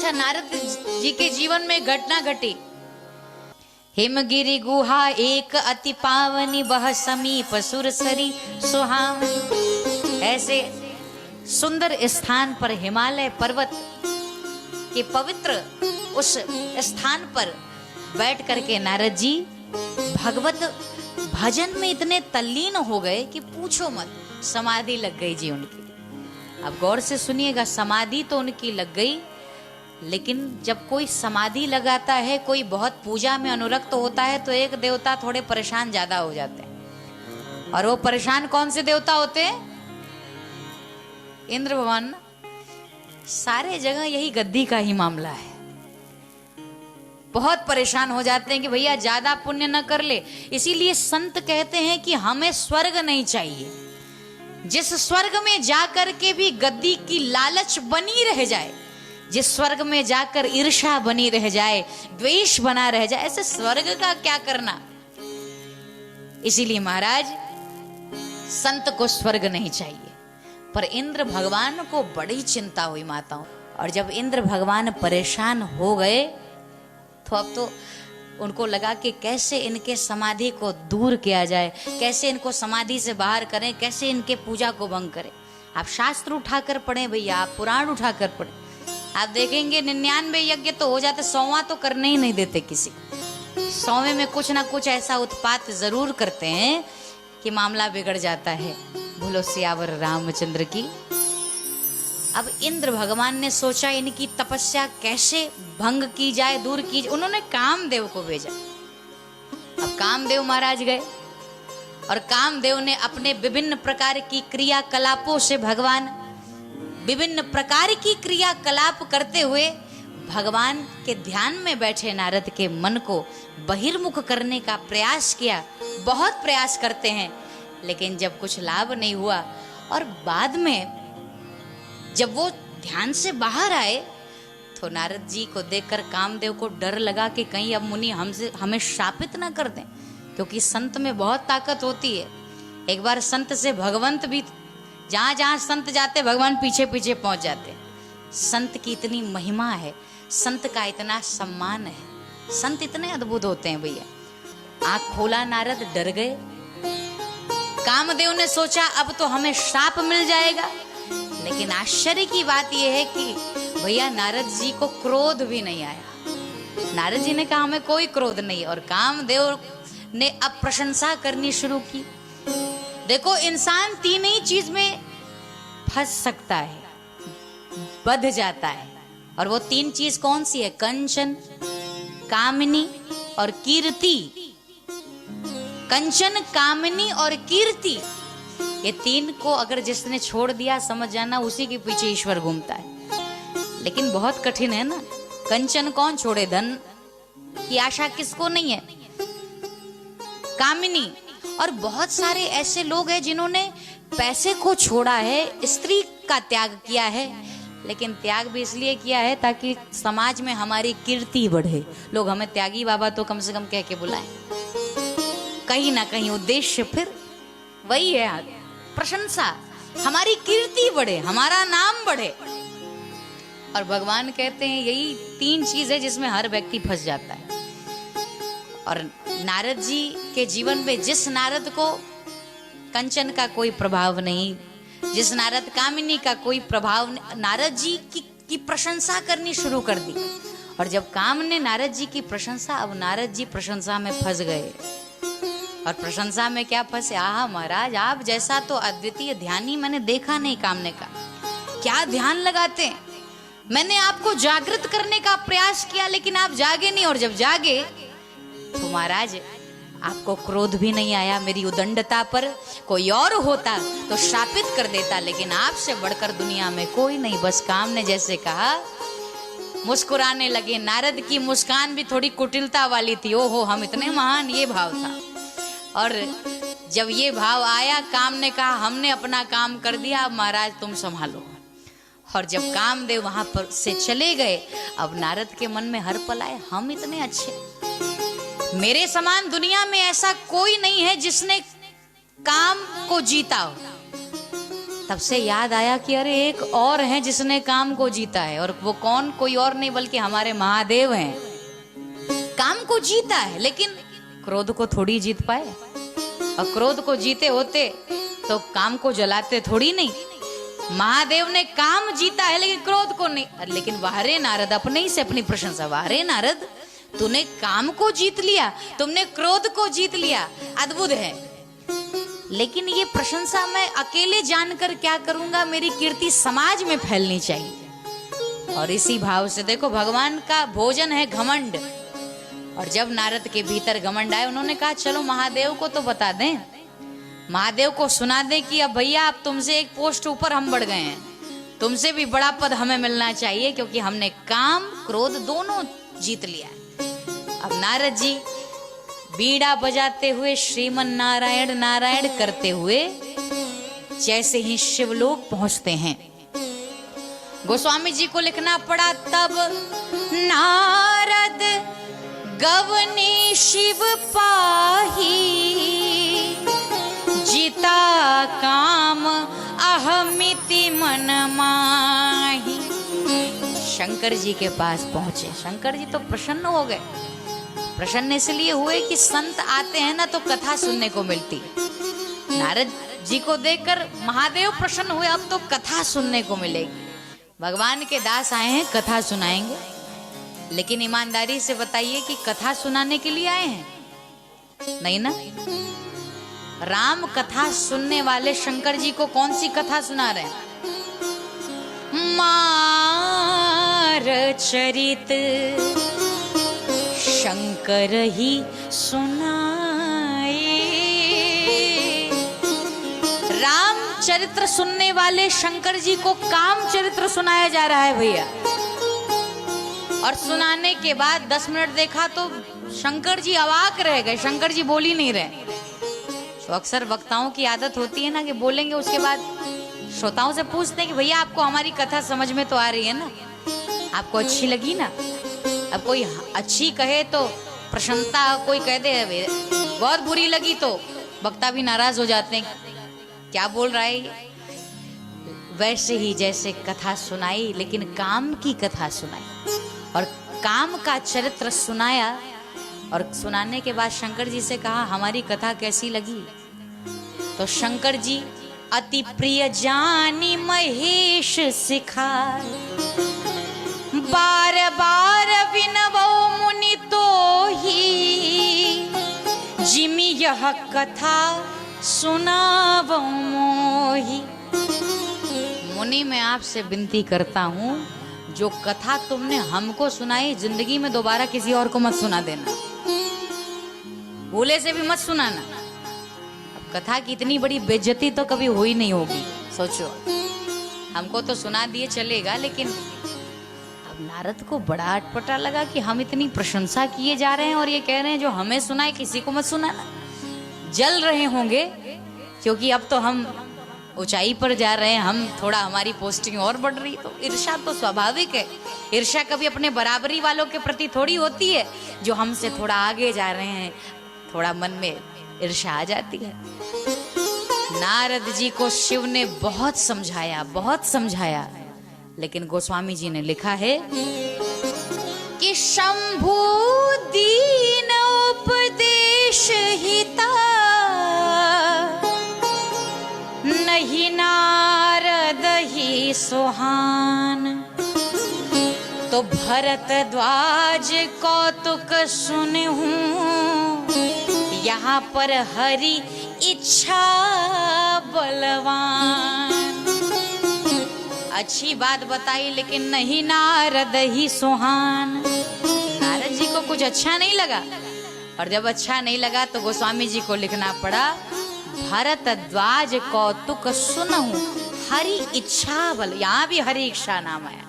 अच्छा, नारद जी के जीवन में घटना घटी। हिमगिरि गुहा एक अति पावनी, बह समीप सुरसरी सुहावनी। ऐसे सुंदर स्थान पर, हिमालय पर्वत के पवित्र उस स्थान पर बैठ करके नारद जी भगवत भजन में इतने तल्लीन हो गए कि पूछो मत, समाधि लग गई जी उनकी। अब गौर से सुनिएगा, समाधि तो उनकी लग गई, लेकिन जब कोई समाधि लगाता है, कोई बहुत पूजा में अनुरक्त होता है, तो एक देवता थोड़े परेशान ज्यादा हो जाते हैं। और वो परेशान कौन से देवता होते हैं? इंद्र भगवान। सारे जगह यही गद्दी का ही मामला है। बहुत परेशान हो जाते हैं कि भैया ज्यादा पुण्य न कर ले। इसीलिए संत कहते हैं कि हमें स्वर्ग नहीं चाहिए। जिस स्वर्ग में जाकर के भी गद्दी की लालच बनी रह जाए, जिस स्वर्ग में जाकर ईर्ष्या बनी रह जाए, द्वेष बना रह जाए, ऐसे स्वर्ग का क्या करना। इसीलिए महाराज, संत को स्वर्ग नहीं चाहिए। पर इंद्र भगवान को बड़ी चिंता हुई माताओं, और जब इंद्र भगवान परेशान हो गए तो अब तो उनको लगा कि कैसे इनके समाधि को दूर किया जाए, कैसे इनको समाधि से बाहर करें, कैसे इनके पूजा को भंग करें। आप शास्त्र उठाकर पढ़ें भैया, आप पुराण उठाकर पढ़ें, आप देखेंगे 99 यज्ञ तो हो जाते, 100वां तो करने ही नहीं देते किसी को। 100वें में कुछ ना कुछ ऐसा उत्पात जरूर करते हैं कि मामला बिगड़ जाता है। बोलो सियावर रामचंद्र की। अब इंद्र भगवान ने सोचा इनकी तपस्या कैसे भंग की जाए, दूर की जाए। उन्होंने कामदेव को भेजा। अब कामदेव महाराज गए और कामदेव ने अपने विभिन्न प्रकार की क्रियाकलापों से, भगवान विभिन्न प्रकार की क्रियाकलाप करते हुए भगवान के ध्यान में बैठे नारद के मन को बहिर्मुख करने का प्रयास किया। बहुत प्रयास करते हैं, लेकिन जब कुछ लाभ नहीं हुआ, और बाद में जब वो ध्यान से बाहर आए तो नारद जी को देखकर कामदेव को डर लगा कि कहीं अब मुनि हमें शापित ना कर दें, क्योंकि संत में बहुत ताकत होती है। एक बार संत से भगवंत भी, जहां जहां संत जाते भगवान पीछे पीछे पहुंच जाते। संत की इतनी महिमा है, संत का इतना सम्मान है, संत इतने अद्भुत होते हैं भैया। आंख खोला नारद, डर गए। कामदेव ने सोचा अब तो हमें शाप मिल जाएगा, लेकिन आश्चर्य की बात यह है कि भैया नारद जी को क्रोध भी नहीं आया। नारद जी ने कहा हमें कोई क्रोध नहीं, और कामदेव ने अब प्रशंसा करनी शुरू की। देखो, इंसान तीन ही चीज में फंस सकता है, बंध जाता है, और वो तीन चीज कौन सी है? कंचन, कामिनी और कीर्ति। कंचन, कामिनी और कीर्ति, ये तीन को अगर जिसने छोड़ दिया, समझ जाना उसी के पीछे ईश्वर घूमता है। लेकिन बहुत कठिन है ना। कंचन कौन छोड़े? धन की आशा किसको नहीं है? कामिनी, और बहुत सारे ऐसे लोग हैं जिन्होंने पैसे को छोड़ा है, स्त्री का त्याग किया है, लेकिन त्याग भी इसलिए किया है ताकि समाज में हमारी कीर्ति बढ़े, लोग हमें त्यागी बाबा तो कम से कम कह के बुलाएं। कहीं ना कहीं उद्देश्य फिर वही है, प्रशंसा, हमारी कीर्ति बढ़े, हमारा नाम बढ़े। और भगवान कहते हैं यही तीन चीज है जिसमें हर व्यक्ति फंस जाता है। और नारद जी के जीवन में जिस नारद को कंचन का कोई प्रभाव नहीं, जिस नारद कामिनी का कोई प्रभाव नहीं, नारद जी की प्रशंसा करनी शुरू कर दी। और जब काम ने नारद जी की प्रशंसा, अब नारद जी प्रशंसा में फंस गए। और प्रशंसा में क्या फंसे? आहा महाराज, आप जैसा तो अद्वितीय ध्यानी मैंने देखा नहीं। कामने का क्या ध्यान लगाते हैं। मैंने आपको जागृत करने का प्रयास किया, लेकिन आप जागे नहीं। और जब जागे तो महाराज आपको क्रोध भी नहीं आया मेरी उदंडता पर। कोई और होता तो शापित कर देता, लेकिन आपसे बढ़कर दुनिया में कोई नहीं। बस काम ने जैसे कहा, मुस्कुराने लगे। नारद की मुस्कान भी थोड़ी कुटिलता वाली थी। ओहो, हम इतने महान, ये भाव था। और जब ये भाव आया, काम ने कहा हमने अपना काम कर दिया, अब महाराज तुम संभालो। और जब कामदेव वहां पर से चले गए, अब नारद के मन में हर पल आए, हम इतने अच्छे, मेरे समान दुनिया में ऐसा कोई नहीं है जिसने काम को जीता हो। तब से याद आया कि अरे एक और है जिसने काम को जीता है, और वो कौन, कोई और नहीं बल्कि हमारे महादेव हैं। काम को जीता है लेकिन क्रोध को थोड़ी जीत पाए, और क्रोध को जीते होते तो काम को जलाते थोड़ी नहीं। महादेव ने काम जीता है लेकिन क्रोध को नहीं। लेकिन वाहरे नारद, अपने ही से अपनी प्रशंसा, वाहरे नारद तूने काम को जीत लिया, तुमने क्रोध को जीत लिया, अद्भुत है। लेकिन ये प्रशंसा मैं अकेले जानकर क्या करूंगा, मेरी कीर्ति समाज में फैलनी चाहिए। और इसी भाव से देखो, भगवान का भोजन है घमंड, और जब नारद के भीतर घमंड आए, उन्होंने कहा चलो महादेव को तो बता दें, महादेव को सुना दें कि अब भैया अब तुमसे एक पोस्ट ऊपर हम बढ़ गए हैं, तुमसे भी बड़ा पद हमें मिलना चाहिए, क्योंकि हमने काम क्रोध दोनों जीत लिया है। अब नारद जी बीड़ा बजाते हुए श्रीमन नारायण नारायण करते हुए जैसे ही शिवलोक पहुंचते हैं, गोस्वामी जी को लिखना पड़ा, तब नारद गवनी शिव पाही, जीता काम अहमिति मन माही। शंकर जी के पास पहुंचे। शंकर जी तो प्रसन्न हो गए। प्रसन्न इसलिए हुए कि संत आते हैं ना तो कथा सुनने को मिलती। नारद जी को देखकर महादेव प्रसन्न हुए, अब तो कथा सुनने को मिलेगी। भगवान के दास आए हैं, कथा सुनाएंगे। लेकिन ईमानदारी से बताइए कि कथा सुनाने के लिए आए हैं? नहीं ना। राम कथा सुनने वाले शंकर जी को कौन सी कथा सुना रहे हैं? मार चरित शंकर ही सुनाए। राम चरित्र सुनने वाले शंकर जी को काम चरित्र सुनाया जा रहा है भैया। और सुनाने के बाद 10 मिनट देखा तो शंकर जी अवाक रह गए, शंकर जी बोल ही नहीं रहे। तो अक्सर वक्ताओं की आदत होती है ना कि बोलेंगे, उसके बाद श्रोताओं से पूछते हैं कि भैया आपको हमारी कथा समझ में तो आ रही है ना, आपको अच्छी लगी ना। अब कोई अच्छी कहे तो प्रशंसा, कोई कह दे बहुत बुरी लगी तो वक्ता भी नाराज हो जाते हैं, क्या बोल रहा है। वैसे ही जैसे कथा सुनाई, लेकिन काम की कथा सुनाई और काम का चरित्र सुनाया। और सुनाने के बाद शंकर जी से कहा हमारी कथा कैसी लगी। तो शंकर जी अति प्रिय जानी महेश सिखार, बार बार विनवो मुनि तो ही, जिमि यह कथा सुनावो मोही। मुनि मैं आपसे विनती करता हूँ, जो कथा तुमने हमको सुनाई जिंदगी में दोबारा किसी और को मत सुना देना, भूले से भी मत सुनाना। अब कथा की इतनी बड़ी बेइज्जती तो कभी हुई नहीं होगी। सोचो, हमको तो सुना दिए चलेगा, लेकिन अब नारद को बड़ा अटपटा लगा कि हम इतनी प्रशंसा किए जा रहे हैं और ये कह रहे हैं जो हमें सुनाए किसी को मत सुनाना। जल रहे होंगे क्योंकि अब तो हम ऊंचाई पर जा रहे हैं, हम थोड़ा हमारी पोस्टिंग और बढ़ रही, तो ईर्ष्या तो स्वाभाविक है। ईर्ष्या कभी अपने बराबरी वालों के प्रति थोड़ी होती है, जो हमसे थोड़ा आगे जा रहे हैं थोड़ा मन में ईर्ष्या आ जाती है। नारद जी को शिव ने बहुत समझाया, बहुत समझाया, लेकिन गोस्वामी जी ने लिखा है कि शंभु दीन उपदेश हिता, नहीं नारद ही सुहान। तो भरद्वाज कौतुक सुनहूं, यहाँ पर हरि इच्छा बलवान। अच्छी बात बताई लेकिन नहीं नारद ही सुहान। नारद जी को कुछ अच्छा नहीं लगा, और जब अच्छा नहीं लगा तो गोस्वामी जी को लिखना पड़ा, भरद्वाज कौतुक सुनहूं हरि इच्छा बल। यहाँ भी हरि इच्छा नाम आया।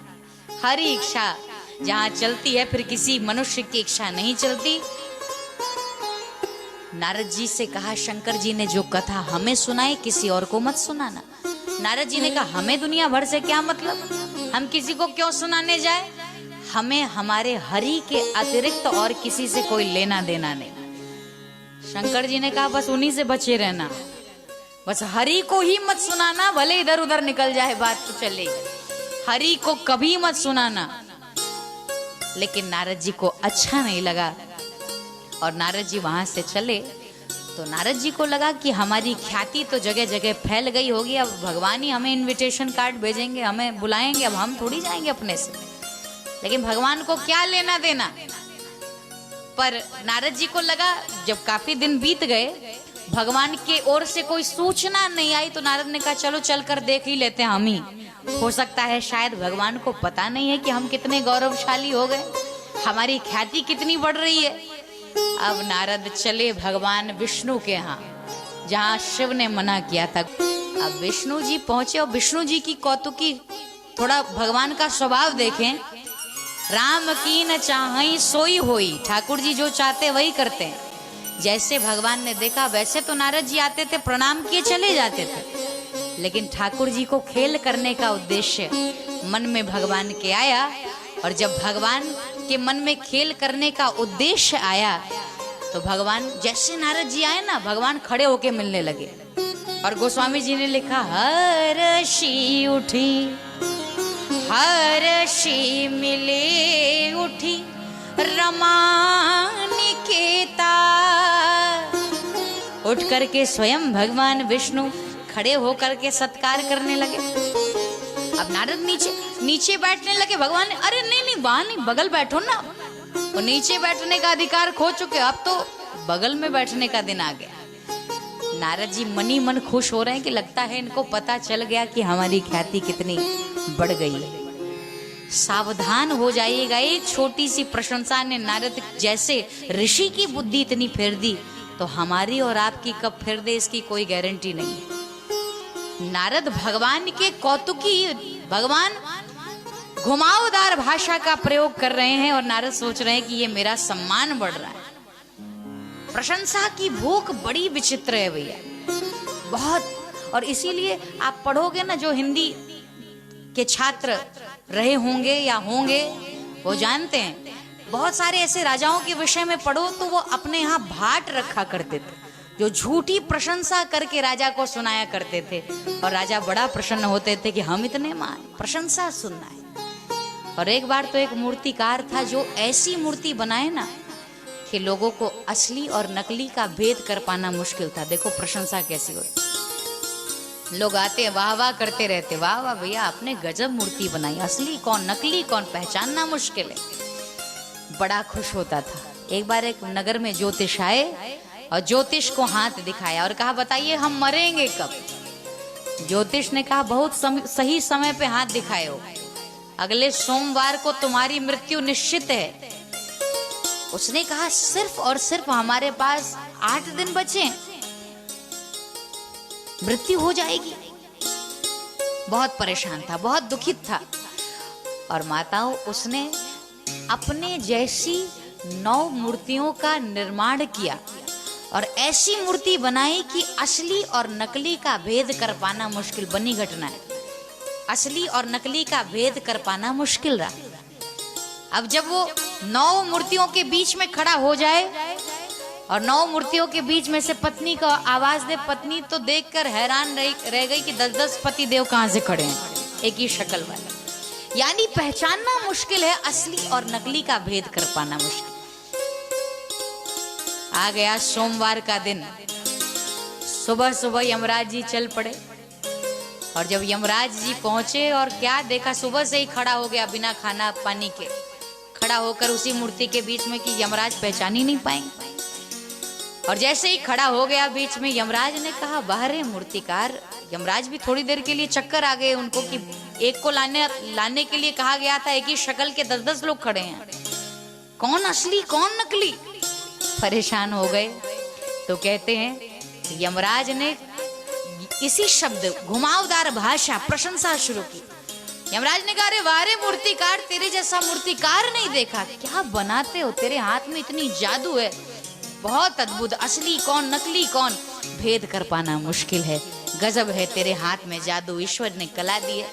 हरि इच्छा जहाँ चलती है फिर किसी मनुष्य की इच्छा नहीं चलती। नारद जी से कहा शंकर जी ने जो कथा हमें सुनाई किसी और को मत सुनाना। नारद जी ने कहा हमें दुनिया भर से क्या मतलब, हम किसी को क्यों सुनाने जाए, हमें हमारे हरि के अतिरिक्त और किसी से कोई लेना देना नहीं। शंकर जी ने कहा बस उन्हीं से बचे रहना, बस हरि को ही मत सुनाना, भले इधर उधर निकल जाए बात तो चलेगी, हरि को कभी मत सुनाना। लेकिन नारद जी को अच्छा नहीं लगा और नारद जी वहां से चले। तो नारद जी को लगा कि हमारी ख्याति तो जगह जगह फैल गई होगी, अब भगवान ही हमें इनविटेशन कार्ड भेजेंगे, हमें बुलाएंगे, अब हम थोड़ी जाएंगे अपने से। लेकिन भगवान को क्या लेना देना। पर नारद जी को लगा जब काफी दिन बीत गए, भगवान के ओर से कोई सूचना नहीं आई, तो नारद ने कहा चलो चलकर देख ही लेते हैं हम ही। हो सकता है शायद भगवान को पता नहीं है कि हम कितने गौरवशाली हो गए, हमारी ख्याति कितनी बढ़ रही है। अब नारद चले भगवान विष्णु के यहाँ, जहाँ शिव ने मना किया था। अब विष्णु जी पहुंचे और विष्णु जी की कौतुकी, थोड़ा भगवान का स्वभाव देखें। राम की न चाहई सोई होई, ठाकुर जी जो चाहते वही करते हैं। जैसे भगवान ने देखा वैसे तो नारद जी आते थे, प्रणाम किए चले जाते थे, लेकिन ठाकुर जी को खेल करने का उद्देश्य मन में भगवान के आया। और जब भगवान के मन में खेल करने का उद्देश्य आया तो भगवान जैसे नारद जी आए ना, भगवान खड़े होके मिलने लगे। और गोस्वामी जी ने लिखा हर्षी उठी, हर्षी मिले उठी रमा निकेता। उठ करके स्वयं भगवान विष्णु खड़े होकर के सत्कार करने लगे। अब नारद नीचे बैठने लगे। भगवान ने अरे नहीं नहीं वहां नहीं, बगल बैठो ना। वो नीचे बैठने का अधिकार खो चुके, अब तो बगल में बैठने का दिन आ गया। नारद जी मनी मन खुश हो रहे हैं कि लगता है इनको पता चल गया कि हमारी ख्याति कितनी बढ़ गई है। सावधान हो जाइएगा, एक छोटी सी प्रशंसा ने नारद जैसे ऋषि की बुद्धि इतनी फेर दी, तो हमारी और आपकी कब फेर दे इसकी कोई गारंटी नहीं है। नारद भगवान के कौतुकी, भगवान घुमावदार भाषा का प्रयोग कर रहे हैं और नारद सोच रहे हैं कि ये मेरा सम्मान बढ़ रहा है। प्रशंसा की भूख बड़ी विचित्र है भैया, बहुत। और इसीलिए आप पढ़ोगे ना, जो हिंदी के छात्र रहे होंगे या होंगे वो जानते हैं, बहुत सारे ऐसे राजाओं के विषय में पढ़ो तो वो अपने यहाँ भाट रखा करते थे, जो झूठी प्रशंसा करके राजा को सुनाया करते थे। और राजा बड़ा प्रसन्न होते थे कि हम इतने मान, प्रशंसा सुनना है। और एक बार तो एक मूर्तिकार था जो ऐसी मूर्ति बनाए ना कि लोगों को असली और नकली का भेद कर पाना मुश्किल था। देखो प्रशंसा कैसी होती, लोग आते वाह वाह करते रहते, वाह वाह भैया आपने गजब मूर्ति बनाई, असली कौन नकली कौन पहचानना मुश्किल है। बड़ा खुश होता था। एक बार एक नगर में ज्योतिष आए और ज्योतिष को हाथ दिखाया और कहा बताइए हम मरेंगे कब। ज्योतिष ने कहा बहुत सही समय पे हाथ दिखाए हो, अगले सोमवार को तुम्हारी मृत्यु निश्चित है। उसने कहा सिर्फ और सिर्फ हमारे पास 8 दिन बचे, मृत्यु हो जाएगी। बहुत परेशान था, बहुत दुखित था। और माताओं उसने अपने जैसी 9 मूर्तियों का निर्माण किया और ऐसी मूर्ति बनाई कि असली और नकली का भेद कर पाना मुश्किल बनी घटना है। असली और नकली का भेद कर पाना मुश्किल रहा। अब जब वो 9 मूर्तियों के बीच में खड़ा हो जाए और 9 मूर्तियों के बीच में से पत्नी को आवाज दे, पत्नी तो देखकर हैरान रह गई कि 10-10 पति देव कहां से खड़े हैं एक ही शक्ल वाले। यानी पहचानना मुश्किल है, असली और नकली का भेद कर पाना मुश्किल। आ गया सोमवार का दिन, सुबह सुबह यमराज जी चल पड़े। और जब यमराज जी पहुंचे और क्या देखा, सुबह से ही खड़ा हो गया बिना खाना पानी के, खड़ा होकर उसी मूर्ति के बीच में कि यमराज पहचान ही नहीं पाएंगे। और जैसे ही खड़ा हो गया बीच में, यमराज ने कहा बाहर मूर्तिकार। यमराज भी थोड़ी देर के लिए चक्कर आ गए उनको कि एक को लाने के लिए कहा गया था, एक ही शक्ल के 10-10 लोग खड़े हैं, कौन असली कौन नकली। परेशान हो गए। तो कहते हैं यमराज ने इसी शब्द घुमावदार भाषा प्रशंसा शुरू की। यमराज ने कहा अरे वारे मूर्तिकार, तेरे जैसा मूर्तिकार नहीं देखा, क्या बनाते हो, तेरे हाथ में इतनी जादू है, बहुत अद्भुत, असली कौन नकली कौन भेद कर पाना मुश्किल है, गजब है तेरे हाथ में जादू, ईश्वर ने कला दी है।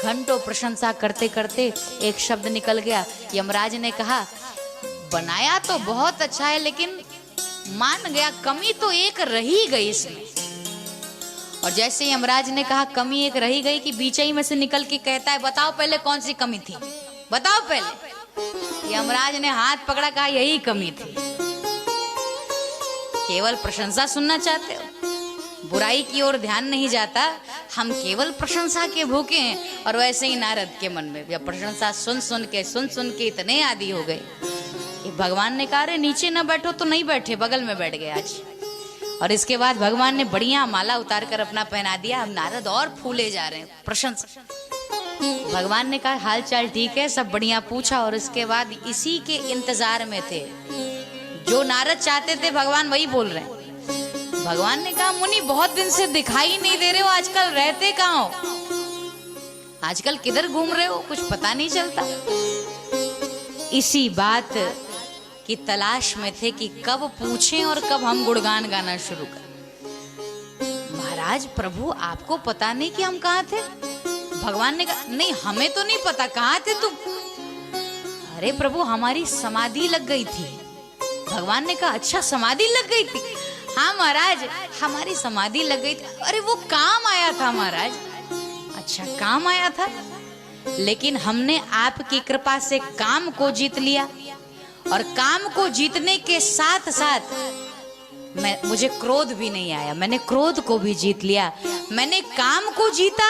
घंटों प्रशंसा करते करते एक शब्द निकल गया। यमराज ने कहा बनाया तो बहुत अच्छा है, लेकिन मान गया कमी तो एक रही गई इसमें। और जैसे ही यमराज ने कहा कमी एक रही गई कि बीचई में से निकल के कहता है बताओ पहले कौन सी कमी थी, बताओ पहले। यमराज ने हाथ पकड़ा, कहा यही कमी थी। केवल प्रशंसा सुनना चाहते हो, बुराई की ओर ध्यान नहीं जाता। हम केवल प्रशंसा के भूखे हैं। और वैसे ही नारद के मन में जब प्रशंसा सुन सुन के इतने आदी हो गए कि भगवान ने कहा रे नीचे ना बैठो तो नहीं बैठे, बगल में बैठ गए आज। और इसके बाद भगवान ने बढ़िया माला उतार कर अपना पहना दिया। अब नारद और फूले जा रहे हैं प्रशंसा। भगवान ने कहा हाल चाल ठीक है, सब बढ़िया पूछा। और इसके बाद इसी के इंतजार में थे, जो नारद चाहते थे भगवान वही बोल रहे हैं। भगवान ने कहा मुनि बहुत दिन से दिखाई नहीं दे रहे हो, आजकल रहते कहाँ हो, आजकल किधर घूम रहे हो, कुछ पता नहीं चलता। इसी बात की तलाश में थे कि कब पूछें और कब हम गुणगान गाना शुरू करें। महाराज प्रभु आपको पता नहीं कि हम कहाँ थे? भगवान ने कहा नहीं हमें तो नहीं पता, कहाँ थे तुम? अरे प्रभु हमारी समाधि लग गई थी। भगवान ने कहा अच्छा समाधि लग गई थी? हाँ महाराज हमारी समाधि लग गई थी। अरे वो काम आया था महाराज। अच्छा काम आया था, लेकिन हमने आपकी कृपा से काम को जीत लिया। और काम को जीतने के साथ साथ मुझे क्रोध भी नहीं आया, मैंने क्रोध को भी जीत लिया। मैंने काम को जीता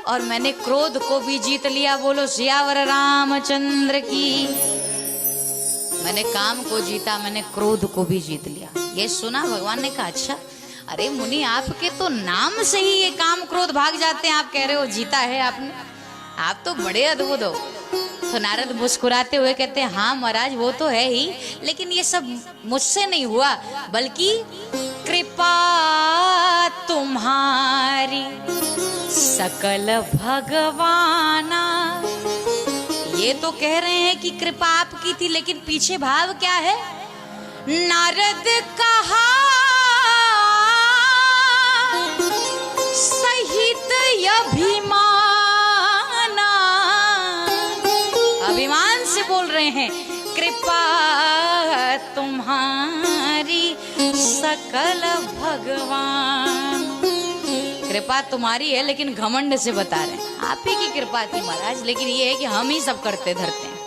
और मैंने क्रोध को भी जीत लिया। बोलो सियावर रामचंद्र की। मैंने काम को जीता, मैंने क्रोध को भी जीत लिया। ये सुना भगवान ने कहा अच्छा अरे मुनि आपके तो नाम से ही ये काम क्रोध भाग जाते हैं, आप कह रहे हो जीता है आपने, आप तो बड़े अद्भुत हो। तो नारद मुस्कुराते हुए कहते हैं हाँ महाराज वो तो है ही, लेकिन ये सब मुझसे नहीं हुआ, बल्कि कृपा तुम्हारी सकल भगवाना। ये तो कह रहे हैं कि कृपा आपकी थी, लेकिन पीछे भाव क्या है? नारद कहा सहित अभिमाना। अभिमान से बोल रहे हैं कृपा तुम्हारी सकल भगवान। कृपा तुम्हारी है लेकिन घमंड से बता रहे हैं आप ही की कृपा थी महाराज, लेकिन ये है कि हम ही सब करते धरते हैं।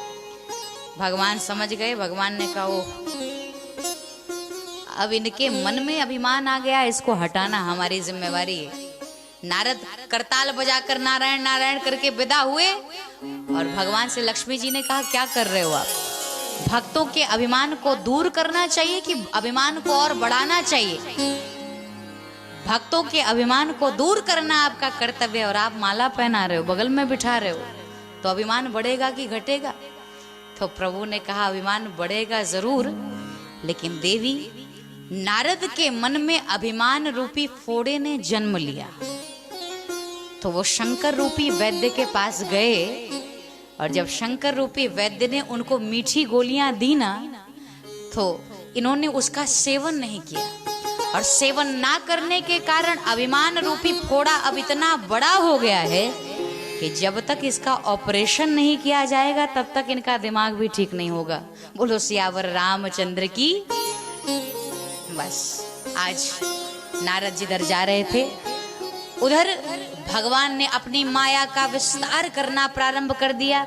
भगवान समझ गए। भगवान ने कहा ओ अब इनके मन में अभिमान आ गया, इसको हटाना हमारी जिम्मेवारी है। नारद करताल बजाकर नारायण नारायण करके विदा हुए। और भगवान से लक्ष्मी जी ने कहा क्या कर रहे हो आप? भक्तों के अभिमान को दूर करना चाहिए कि अभिमान को और बढ़ाना चाहिए? भक्तों के अभिमान को दूर करना आपका कर्तव्य है। और आप माला पहना रहे हो, बगल में बिठा रहे हो, तो अभिमान बढ़ेगा कि घटेगा? तो प्रभु ने कहा अभिमान बढ़ेगा जरूर, लेकिन देवी नारद के मन में अभिमान रूपी फोड़े ने जन्म लिया। तो वो शंकर रूपी वैद्य के पास गए। और जब शंकर रूपी वैद्य ने उनको मीठी गोलियां दी ना, तो इन्होंने उसका सेवन नहीं किया। और सेवन ना करने के कारण अभिमान रूपी फोड़ा अब इतना बड़ा हो गया है कि जब तक इसका ऑपरेशन नहीं किया जाएगा तब तक इनका दिमाग भी ठीक नहीं होगा। बोलो सियावर रामचंद्र की। बस आज नारद जी इधर जा रहे थे, उधर भगवान ने अपनी माया का विस्तार करना प्रारंभ कर दिया।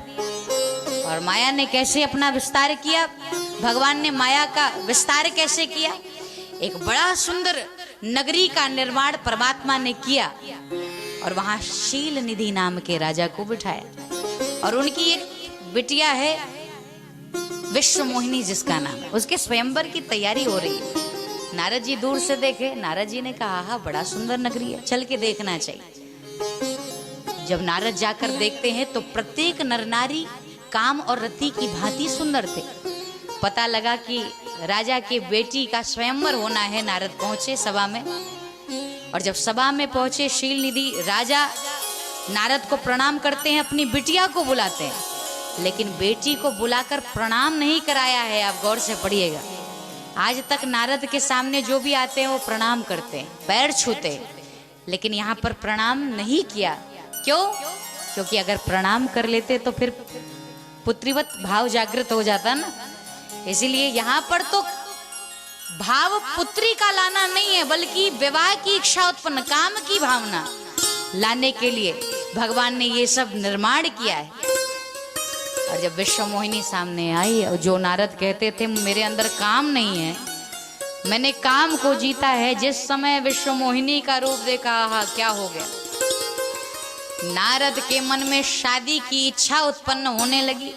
और माया ने कैसे अपना विस्तार किया? भगवान ने माया का विस्तार कैसे किया? एक बड़ा सुंदर नगरी का निर्माण परमात्मा ने किया और वहां शील निधि नाम के राजा को बिठाया। और उनकी एक बिटिया है विश्व मोहिनी जिसका नाम है, उसके स्वयंवर की तैयारी हो रही है। नारद जी दूर से देखे, नारद जी ने कहा हाँ बड़ा सुंदर नगरी है, चल के देखना चाहिए। जब नारद जाकर देखते हैं तो प्रत्येक नर नारी काम और रति की भांति सुंदर थे। पता लगा कि राजा की बेटी का स्वयंवर होना है। नारद पहुंचे सभा में, और जब सभा में पहुंचे शील निधि राजा नारद को प्रणाम करते हैं, अपनी बिटिया को बुलाते हैं, लेकिन बेटी को बुलाकर प्रणाम नहीं कराया है। आप गौर से पढ़िएगा, आज तक नारद के सामने जो भी आते हैं वो प्रणाम करते हैं, पैर छूते हैं, लेकिन यहाँ पर प्रणाम नहीं किया। क्यों? क्योंकि अगर प्रणाम कर लेते तो फिर पुत्रीवत भाव जागृत हो जाता ना। इसीलिए यहाँ पर तो भाव पुत्री का लाना नहीं है, बल्कि विवाह की इच्छा उत्पन्न, काम की भावना लाने के लिए भगवान ने ये सब निर्माण किया है। और जब विश्व मोहिनी सामने आई, और जो नारद कहते थे मेरे अंदर काम नहीं है, मैंने काम को जीता है, जिस समय विश्व मोहिनी का रूप देखा, आहा क्या हो गया। नारद के मन में शादी की इच्छा उत्पन्न होने लगी।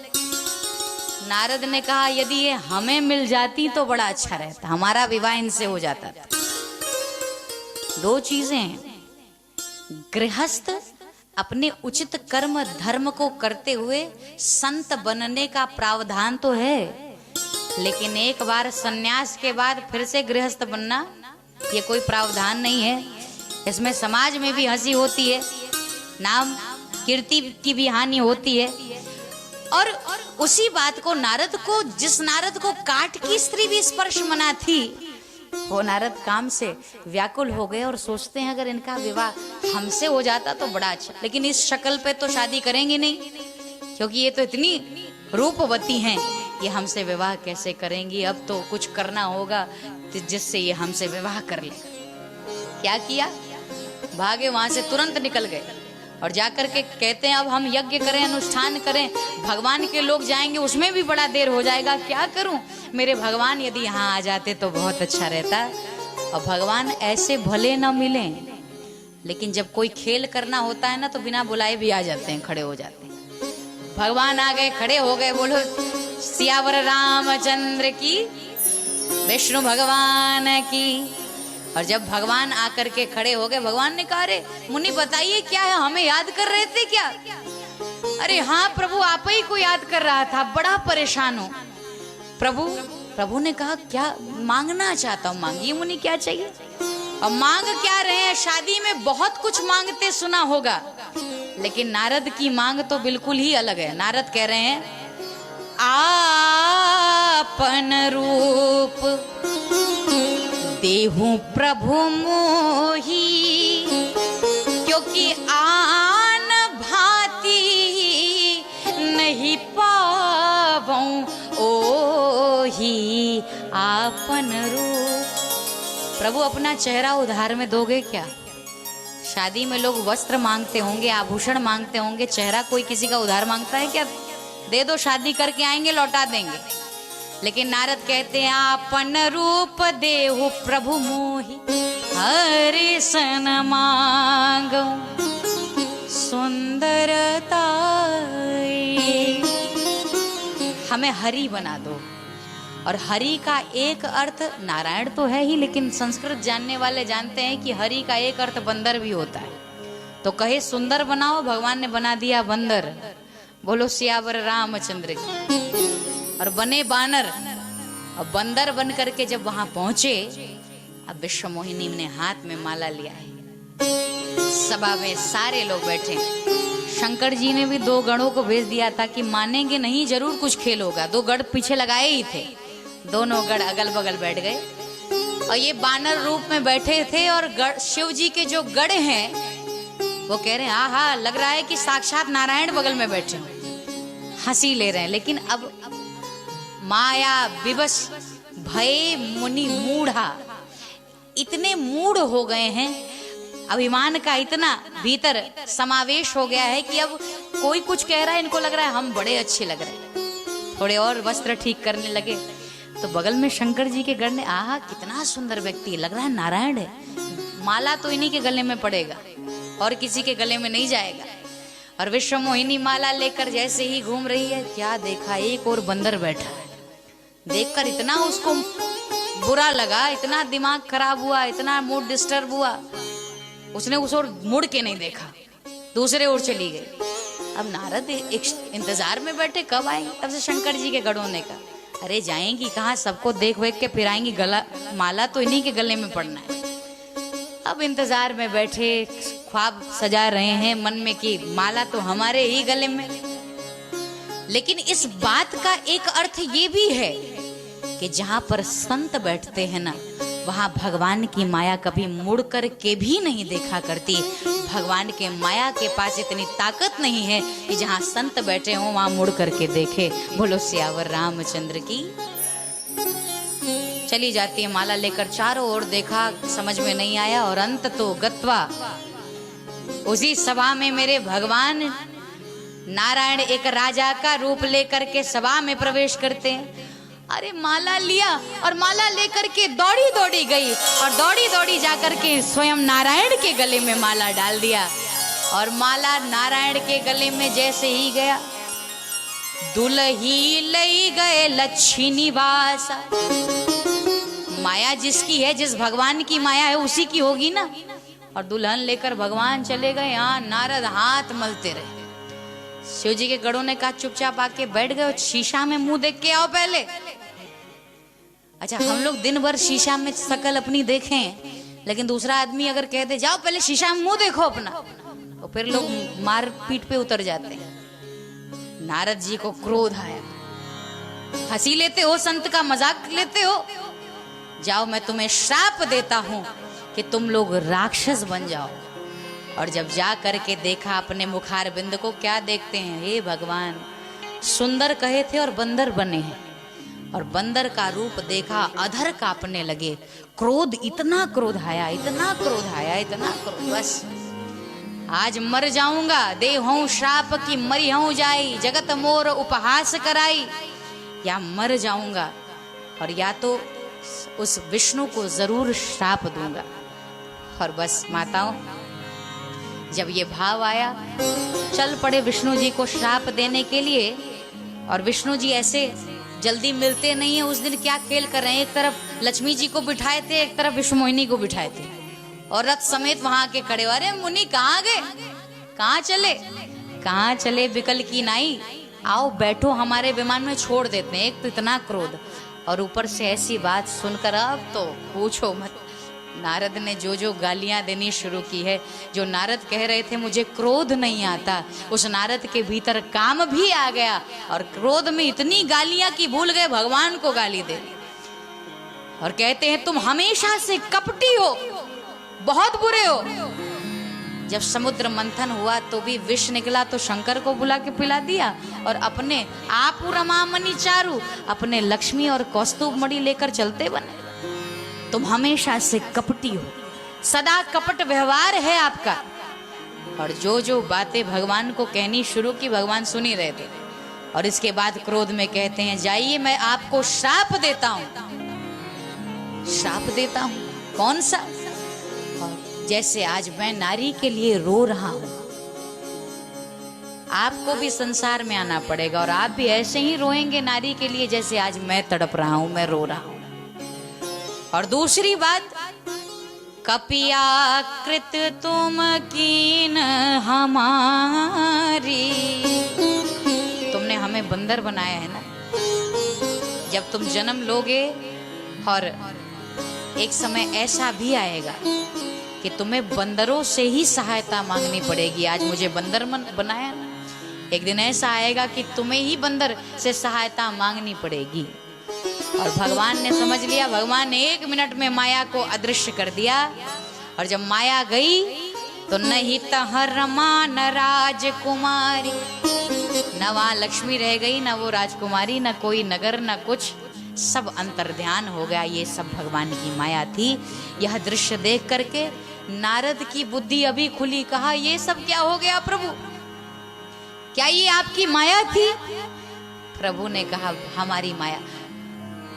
नारद ने कहा यदि ये हमें मिल जाती तो बड़ा अच्छा रहता, हमारा विवाह इनसे हो जाता था। दो चीजें हैं, गृहस्थ अपने उचित कर्म धर्म को करते हुए संत बनने का प्रावधान तो है, लेकिन एक बार सन्यास के बाद फिर से गृहस्थ बनना ये कोई प्रावधान नहीं है। इसमें समाज में भी हंसी होती है, नाम कीर्ति की भी हानि होती है। और उसी बात को नारद को, जिस नारद को काठ की स्त्री भी स्पर्श मना थी, वो नारद काम से व्याकुल हो गए और सोचते हैं अगर इनका विवाह हमसे हो जाता तो बड़ा अच्छा, लेकिन इस शक्ल पे तो शादी करेंगे नहीं, क्योंकि ये तो इतनी रूपवती हैं, ये हमसे विवाह कैसे करेंगी। अब तो कुछ करना होगा जिससे ये हमसे विवाह कर ले। क्या किया, भागे वहां से, तुरंत निकल गए और जाकर के कहते हैं अब हम यज्ञ करें, अनुष्ठान करें, भगवान के लोग जाएंगे, उसमें भी बड़ा देर हो जाएगा, क्या करूं, मेरे भगवान यदि यहाँ आ जाते तो बहुत अच्छा रहता। और भगवान ऐसे भले न मिले, लेकिन जब कोई खेल करना होता है ना तो बिना बुलाए भी आ जाते हैं, खड़े हो जाते हैं। भगवान आ गए, खड़े हो गए, बोलो सियावर रामचंद्र की, विष्णु भगवान की। और जब भगवान आकर के खड़े हो गए, भगवान ने कहा अरे मुनि बताइए क्या है, हमें याद कर रहे थे क्या। अरे हाँ प्रभु, आप ही को याद कर रहा था, बड़ा परेशान हो। प्रभु ने कहा क्या मांगना चाहता हूँ, मांगिए मुनि, क्या चाहिए। और मांग क्या रहे हैं, शादी में बहुत कुछ मांगते सुना होगा, लेकिन नारद की मांग तो बिल्कुल ही अलग है। नारद कह रहे हैं आपन रूप देहु प्रभु मोही, क्योंकि आन भांति नहीं पावऊं ओही आपन रूप। प्रभु अपना चेहरा उधार में दोगे क्या। शादी में लोग वस्त्र मांगते होंगे, आभूषण मांगते होंगे, चेहरा कोई किसी का उधार मांगता है क्या। दे दो, शादी करके आएंगे लौटा देंगे। लेकिन नारद कहते हैं आपन रूप देहु प्रभु मोहि, हरि सन मांगो सुंदरता। हमें हरि बना दो। और हरि का एक अर्थ नारायण तो है ही, लेकिन संस्कृत जानने वाले जानते हैं कि हरि का एक अर्थ बंदर भी होता है। तो कहे सुंदर बनाओ, भगवान ने बना दिया बंदर। बोलो सियावर रामचंद्र की। और बने बानर, और बंदर बन करके जब वहां पहुंचे, अब विश्व मोहिनी ने हाथ में माला लिया है। सभा में सारे लोग बैठे। शंकर जी ने भी दो गणों को भेज दिया था कि मानेंगे नहीं, जरूर कुछ खेल होगा। दो गढ़ पीछे लगाए ही थे, दोनों गढ़ अगल बगल बैठ गए और ये बानर रूप में बैठे थे। और शिव जी के जो गढ़ हैं वो कह रहे हैं आहा, लग रहा है कि साक्षात नारायण बगल में बैठे, हंसी ले रहे हैं। लेकिन अब माया विवश भय मुनि मूढ़ा, इतने मूढ़ हो गए हैं, अभिमान का इतना भीतर समावेश हो गया है कि अब कोई कुछ कह रहा है, इनको लग रहा है हम बड़े अच्छे लग रहे हैं। थोड़े और वस्त्र ठीक करने लगे तो बगल में शंकर जी के गढ़ ने, आहा कितना सुंदर व्यक्ति, लग रहा है नारायण है। माला तो इन्हीं के गले में पड़ेगा और किसी के गले में नहीं जाएगा। और विश्व मोहिनी माला लेकर जैसे ही घूम रही है, क्या देखा, एक और बंदर बैठा है। देखकर इतना उसको बुरा लगा, इतना दिमाग खराब हुआ, इतना मूड डिस्टर्ब हुआ, उसने उस ओर मुड़ के नहीं देखा, दूसरे ओर चली गई। अब नारद इंतजार में बैठे कब आएंगे, तब से शंकर जी के गढ़ों ने कहा अरे जाएंगी कहाँ, सबको देख वेख के फिर आएंगी, गला माला तो इन्हीं के गले में पड़ना है। अब इंतजार में बैठे, ख्वाब सजा रहे हैं मन में कि माला तो हमारे ही गले में। लेकिन इस बात का एक अर्थ ये भी है कि जहां पर संत बैठते हैं ना, वहां भगवान की माया कभी मुड़ कर के भी नहीं देखा करती। भगवान के माया के पास इतनी ताकत नहीं है कि जहां संत बैठे हों वहां मुड़ करके देखे। बोलो सियावर रामचंद्र की। चली जाती है माला लेकर, चारों ओर देखा, समझ में नहीं आया, और अंत तो गत्वा, उसी सभा में मेरे भगवान नारायण एक राजा का रूप लेकर के सभा में प्रवेश करते हैं। अरे माला लिया और माला लेकर के दौड़ी दौड़ी गई और दौड़ी दौड़ी जाकर के स्वयं नारायण के गले में माला डाल दिया। और माला नारायण के गले में जैसे ही गया, दुल्ही लई गए लक्ष्मी निवासा। माया जिसकी है, जिस भगवान की माया है उसी की होगी ना। और दुल्हन लेकर भगवान चले गए। यहाँ नारद हाथ मलते रहे। शिव जी के गढ़ों ने कहा चुपचाप आके बैठ गए, शीशा में मुंह देख के आओ पहले। अच्छा, हम लोग दिन भर शीशा में शकल अपनी देखें, लेकिन दूसरा आदमी अगर कह दे जाओ पहले शीशा में मुंह देखो अपना, तो फिर लोग मार पीट पे उतर जाते हैं। नारद जी को क्रोध आया। हंसी लेते हो, संत का मजाक लेते हो, जाओ मैं तुम्हें श्राप देता हूं कि तुम लोग राक्षस बन जाओ। और जब जा करके देखा अपने मुखार बिंद को, क्या देखते हैं, हे भगवान, सुंदर कहे थे और बंदर बने हैं। और बंदर का रूप देखा, अधर कांपने लगे। क्रोध, इतना क्रोध आया, इतना क्रोध आया, इतना क्रोध, बस आज मर जाऊंगा, दे हूं श्राप की मरी हूं जाई, जगत मोर उपहास कराई, या मर जाऊंगा और या तो उस विष्णु को जरूर श्राप दूंगा। और बस माताओं, जब ये भाव आया, चल पड़े विष्णु जी को श्राप देने के लिए। और विष्णु जी ऐसे जल्दी मिलते नहीं है। उस दिन क्या खेल कर रहे हैं, एक तरफ लक्ष्मी जी को बिठाए थे, एक तरफ विष्णु मोहिनी को बिठाए थे, और रथ समेत वहां के खड़े। अरे मुनि कहाँ गए, कहाँ चले, कहाँ चले बिकल की नाई, आओ बैठो हमारे विमान में, छोड़ देते हैं। एक तो इतना क्रोध, और ऊपर से ऐसी बात सुनकर अब तो पूछो मत। नारद ने जो जो गालियां देनी शुरू की है। जो नारद कह रहे थे मुझे क्रोध नहीं आता, उस नारद के भीतर काम भी आ गया, और क्रोध में इतनी गालियां कि भूल गए भगवान को गाली दे। और कहते हैं तुम हमेशा से कपटी हो, बहुत बुरे हो। जब समुद्र मंथन हुआ तो भी विष निकला, तो शंकर को बुला के पिला दिया, और अपने आप रमामणि चारु, अपने लक्ष्मी और कौस्तुभ मणि लेकर चलते बने। तुम हमेशा से कपटी हो, सदा कपट व्यवहार है आपका। और जो जो बातें भगवान को कहनी शुरू की, भगवान सुन ही रहे थे। और इसके बाद क्रोध में कहते हैं जाइए मैं आपको श्राप देता हूं। श्राप देता हूं, कौन सा? और जैसे आज मैं नारी के लिए रो रहा हूं, आपको भी संसार में आना पड़ेगा, और आप भी ऐसे ही रोएंगे नारी के लिए जैसे आज मैं तड़प रहा हूं, मैं रो रहा हूं। और दूसरी बात, कपियाकृत तुम कीन हमारी, तुमने हमें बंदर बनाया है ना। जब तुम जन्म लोगे, और एक समय ऐसा भी आएगा कि तुम्हें बंदरों से ही सहायता मांगनी पड़ेगी। आज मुझे बंदर बनाया ना, एक दिन ऐसा आएगा कि तुम्हें ही बंदर से सहायता मांगनी पड़ेगी। और भगवान ने समझ लिया। भगवान ने 1 मिनट में माया को अदृश्य कर दिया। और जब माया गई तो नहीं रमा न राजकुमारी, न वहां लक्ष्मी रह गई, न वो राजकुमारी, न कोई नगर, न कुछ, सब अंतर्ध्यान हो गया। ये सब भगवान की माया थी। यह दृश्य देख करके नारद की बुद्धि अभी खुली। कहा ये सब क्या हो गया प्रभु, क्या ये आपकी माया थी? प्रभु ने कहा हमारी माया।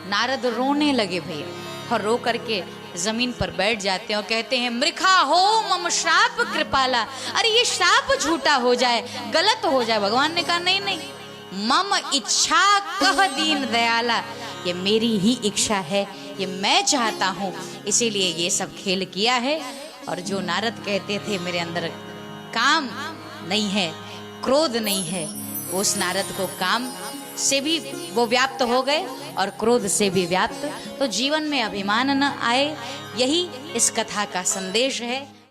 नारद रोने लगे भैया, और रो करके जमीन पर बैठ जाते हैं और कहते हैं मृखा हो मम श्राप कृपाला। अरे ये श्राप झूठा हो जाए, गलत हो जाए। भगवान ने कहा नहीं नहीं, मम इच्छा कह दीन दयाला, ये मेरी ही इच्छा है, ये मैं चाहता हूँ, इसीलिए ये सब खेल किया है। और जो नारद कहते थे मेरे अंदर काम नहीं है, क्रोध नहीं है, उस नारद को काम से भी वो व्याप्त हो गए और क्रोध से भी व्याप्त। तो जीवन में अभिमान न आए, यही इस कथा का संदेश है।